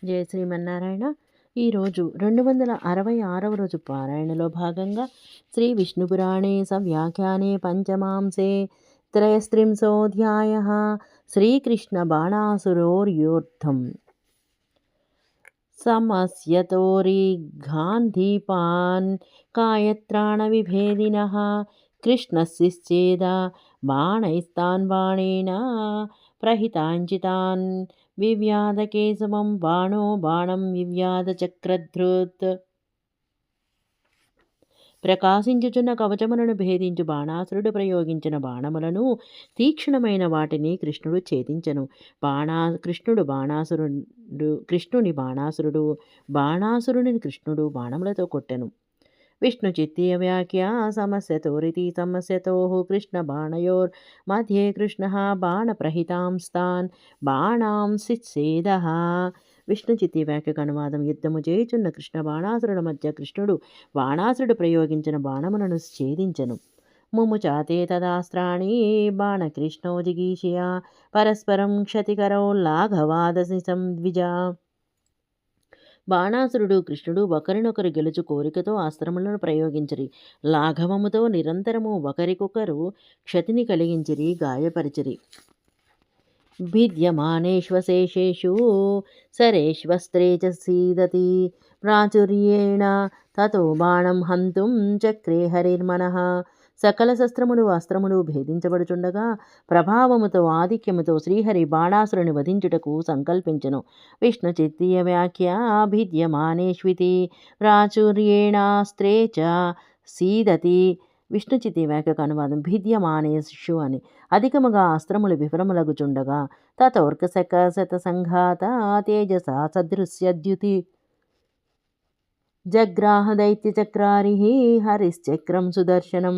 జయ శ్రీమన్నారాయణ. ఈరోజు 266వ రోజు పారాయణలో భాగంగా శ్రీ విష్ణుపురాణే సవ్యాఖ్యానే పంచమాంసే త్రయస్త్రింశోऽధ్యాయः శ్రీకృష్ణ బాణాసురోర్యోద్ధం. సమస్యతోరిఘాన్ధీపాన్ కాయత్రాణవిభేదినः కృష్ణస్సిశ్చేద బాణైస్తాన్ బాణేన ప్రహితాంచితాన్ వివ్యాధకేశవం బాణో బాణం వివ్యాధచక్రధృత్. ప్రకాశించుచున్న కవచములను భేదించు బాణాసురుడు ప్రయోగించిన బాణములను తీక్షణమైన వాటిని కృష్ణుడు ఛేదించెను. కృష్ణుని బాణాసురుని కృష్ణుడు బాణములతో కొట్టెను. విష్ణు చిత్తీయ వ్యాఖ్య సమస్యతోరితి సమస్యతోః కృష్ణ బాణయోర్ మధ్యే కృష్ణ బాణప్రహితాంస్తాన్ బాణాంసిచ్ఛేదః. విష్ణు చిత్తీయ వ్యాఖ్యకు అనువాదం. యుద్ధము చేయుచున్న కృష్ణ బాణాసురుల మధ్య కృష్ణుడు బాణాసురుడు ప్రయోగించిన బాణములను ఛేదించెను. ముముచాతే తదాస్త్రాణి బాణకృష్ణో జిగీషయ పరస్పరం క్షతికరో లాఘవాదసి సంద్విజ. బాణాసురుడు కృష్ణుడు ఒకరినొకరు గెలుచు కోరికతో అస్త్రములను ప్రయోగించిరి. లాఘవముతో నిరంతరము ఒకరికొకరు క్షతిని కలిగించిరి, గాయపరిచిరి. భిద్యమానేష్వశేషేషు సరేష్వస్త్రే చ సీదతి ప్రాచుర్యేణ తతో బాణం హంతుం చక్రే హరిర్మనః. సకల శస్త్రములు అస్త్రములు భేదించబడుచుండగా ప్రభావముతో ఆధిక్యముతో శ్రీహరి బాణాసురుని వధించుటకు సంకల్పించెను. విష్ణు చిత్తీయ వ్యాఖ్య భిద్యమానేష్వితి ప్రాచుర్యేణాస్త్రే చ సీదతి. విష్ణు చిత్తీయ వ్యాఖ్యకు అనువాదం. భిద్యమానేషు అని అధికముగా అస్త్రములు విఫలములగుచుండగా తతోర్కశక శతసంఘాత తేజసా సదృశ్యద్యుతి జగ్రాహ దైత్యచక్రారి హరిశ్చక్రం సుదర్శనం.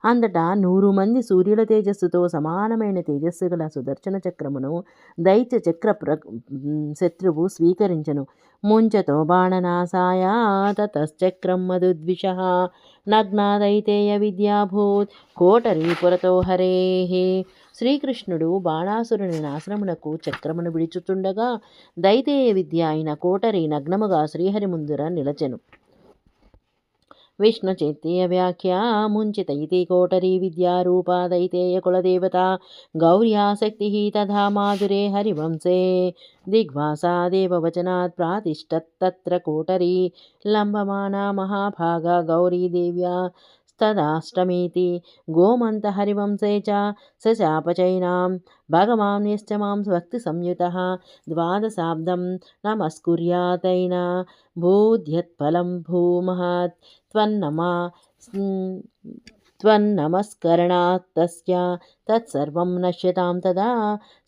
అంతటా 100 మంది సూర్యుల తేజస్సుతో సమానమైన తేజస్సు గల సుదర్శన చక్రమును దైత్య చక్ర శత్రువు స్వీకరించెను. ముంచతో బాణనాశాయ తతశ్చక్రం మధుద్విషః నగ్నాదైతేయ విద్యాభూత్ కోటరీ పురతో హరేః. శ్రీకృష్ణుడు బాణాసురుని నాశనమునకు చక్రమును విడిచుచుండగా దైతేయ విద్య అయిన కోటరి నగ్నముగా శ్రీహరి ముందర నిలచెను. విష్ణు చిత్తీయ వ్యాఖ్య ముంచిత ఇతి కోటరీ విద్యారూపా దైతేయ కులదేవత గౌర్యా శక్తి తథా మాధురే హరివంశే దిగ్వాసా దేవవచనాత్ ప్రాతిష్టత్తత్ర కోటరీ లంబమానా మహాభాగా గౌరీ దేవ్యా తదాష్టమీతి గోమంత హరివంశే చ సశాపచైనాం భగవాన్యశ్చ మాం భక్తి సంయుతః ద్వాదశాబ్దం నమస్కుర్యాతైన భూధ్యత్ఫలం భూమహత్ త్వన్నమస్కరణాత్ తస్య తత్సర్వం నశ్యతాం తదా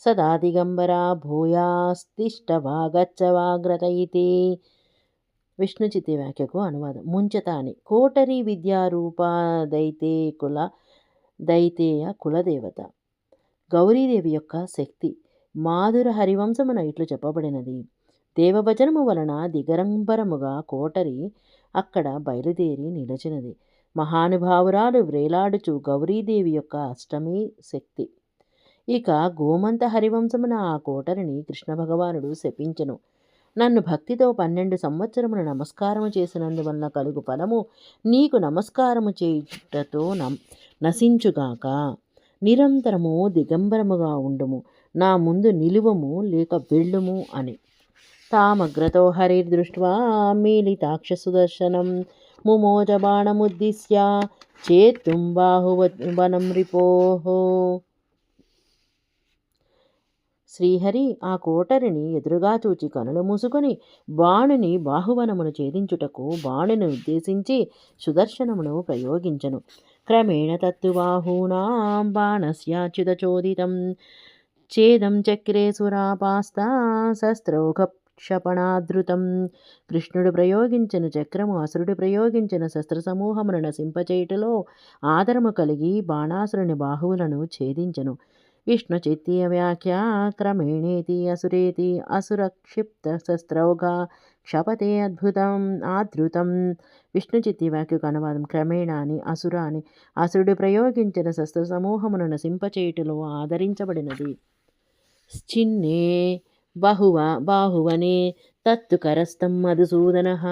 సదా దిగంబరా భూయాస్తిష్టవా గచ్చవాగ్రత ఇతి. విష్ణు చిత్తీయ వ్యాఖ్యకు అనువాదం. ముంచత అని కోటరీ విద్యారూపా దైతేయ కులదేవత గౌరీదేవి యొక్క శక్తి. మాధుర హరివంశమున ఇట్లు చెప్పబడినది. దేవవచనము వలన దిగంబరముగా కోటరి అక్కడ బయలుదేరి నిలచినది. మహానుభావురాలు వ్రేలాడుచు గౌరీదేవి యొక్క అష్టమి శక్తి. ఇక గోమంత హరివంశమున ఆ కోటరిని కృష్ణ భగవానుడు శపించెను. నన్ను భక్తితో 12 సంవత్సరములు నమస్కారము చేసినందువలన కలుగు ఫలము నీకు నమస్కారము చేయుటతో నశించుగాక. నిరంతరము దిగంబరముగా ఉండుము, నా ముందు నిలువము లేక వెళ్ళుము అని. తామగ్రతో హరిర్దృష్ట్వా మీలితాక్ష సుదర్శనం ముమోజ బాణముద్దిశ్య చేత్తుం బాహువనం రిపోః. శ్రీహరి ఆ కోటరిని ఎదురుగా చూచి కనులు మూసుకొని బాణుని బాహువనమును ఛేదించుటకు బాణుని ఉద్దేశించి సుదర్శనమును ప్రయోగించను. క్రమేణ తత్తు బాహూనాం బాణస్యాచ్యుతచోదితం ఛేదం చక్రే సురాపాస్త శస్త్రౌఘక్షపణాధృతం. కృష్ణుడు ప్రయోగించిన చక్రము అసురుడు ప్రయోగించిన శస్త్ర సమూహమును నశింపచేయుటలో ఆదరము కలిగి బాణాసురుని బాహువులను ఛేదించెను. విష్ణు చిత్తీయ వ్యాఖ్య క్రమేణేతి అసురేతి అసురక్షిప్త శస్త్రౌఘా క్షపతే ఆధృతం. విష్ణు చిత్తీయ వ్యాఖ్యకు అనువాదం. క్రమేణ అని అసుర అని అసురుడు ప్రయోగించిన శస్త్ర సమూహమును నశింపచేయుటలో ఆదరించబడినది. శ్చిన్నే బాహువనే తత్తు కరస్థం మధుసూదనః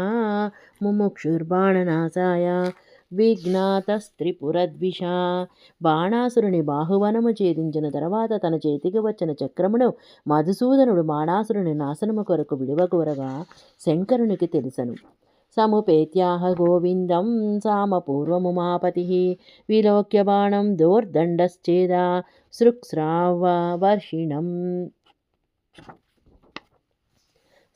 ముముక్షుర్బాణనాశాయ విజ్ఞాతస్త్రిపురద్విషా. బాణాసురుని బాహువనము ఛేదించిన తర్వాత తన చేతికి వచ్చిన చక్రమును మధుసూదనుడు బాణాసురుని నాశనము కొరకు విడువగోరగా శంకరునికి తెలిసెను. సముపేత్యాహ గోవిందం సామపూర్వముమాపతిః విలోక్య బాణం దోర్దండశ్చేదా సృక్స్రావవర్షిణం.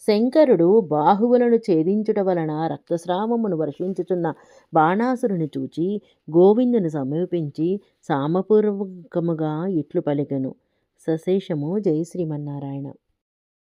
శంకరుడు బాహువులను ఛేదించుట వలన రక్తస్రావమును వర్షించుచున్న బాణాసురుని చూచి గోవిందుని సమీపించి సామపూర్వకముగా ఇట్లు పలికెను. సశేషము. జై శ్రీమన్నారాయణ.